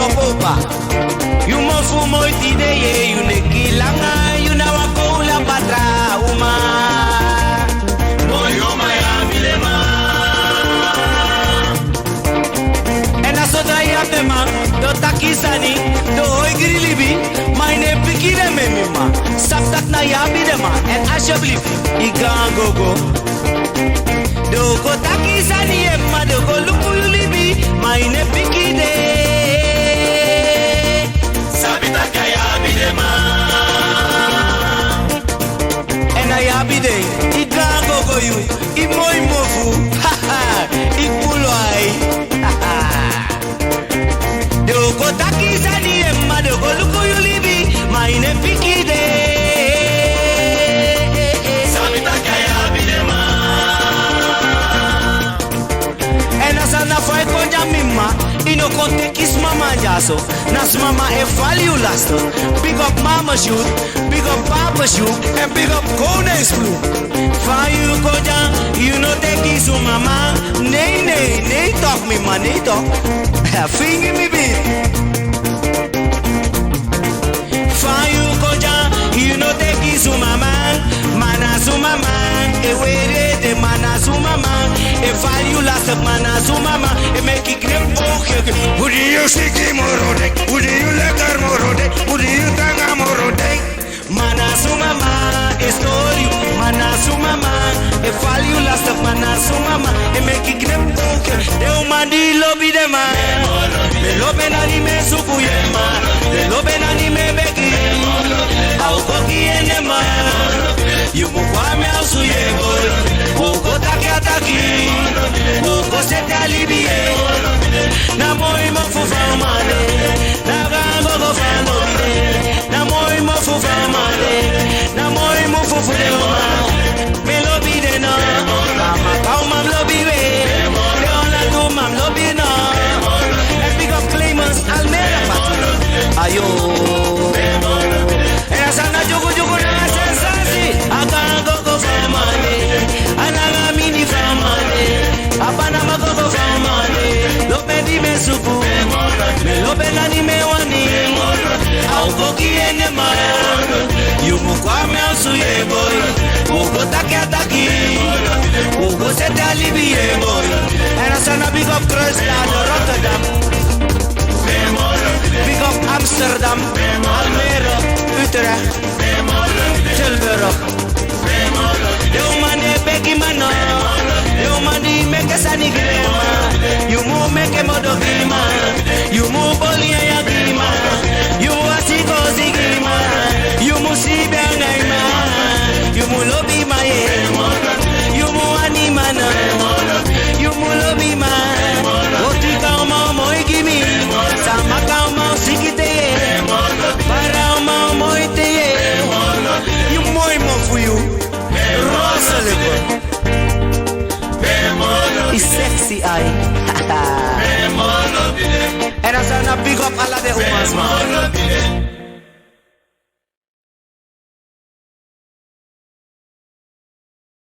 up opa. You mofu moiti de ye, you ne kilanga, you na wakola patra uma. Boyo maya bilema. En asota ya pema, do takisani, do oigrilibi, mine pikire memima. Saptak na ya bidema, en ashablifi, ikan gogo. Do go takisani emma, do go lukululibi, mine pikide. Sabitaka ya bidema. En ya bide, ikan gogo you, imo imofu, haha, ikulwai, haha. Do go takisani emma, do go lukululibi, mine pikide. Sabitaka ya bidema. Na fai konja mima, ino konte kis mama jaso. Nas mama e value lasto. Big up mama shoot, big up papa shoot, and big up Konings blue. Fai you konja, you know te kisu mama. Nee talk mima, nee talk. Finger me beat. Fai you konja, you know te kisu mama. Mana su mama, e were de mana su mama. E value last of mana su mama. E make it grip okay. Would you see morode? Would you let her morode? Would you tanga morode? Mana su mama, e story. Mana su mama. E value last of mana su mama. E make it grip okay. De umandi lobby de man. De lobe na ni me suku yema. De lobe na ni me beki. Au koki ene man. You mukwame au suyego. Uko taki. Uko sete alibie. Na moi mo fufa mane. Na gango go famone. Na moi mo fufa mane. Na moi mo fufu de ma. Me lobi de no. Mama kau mam lobi we. Leona tu mam lobi no. And big up Claimants Almera Patu. Ayo. Ena sana jugu na sensasi. Agango go famane. Anaga mini famane. Apana magogo famane. Lope di me supu. Me lope na ni me wani. Au koki ene ma. Yumu kwa me au suye boy. Ugo taki. Ugo sete alibiye boy. And asana big up Kruisland, Rotterdam. Big up Amsterdam, Almere, Utrecht, Tilburg. You man beki mano. You man di make sani grema. You mu make modo grima. You mu boli ya grima. You asiko grima. You mu si bengaima. You mu lobi maye. You mu animana. You mu lobi ma. Oti kauma moi gimi. Sama kauma sikite. Para uma moite. You moi mo for you. It's sexy eye. And I say na big up all of the women, man.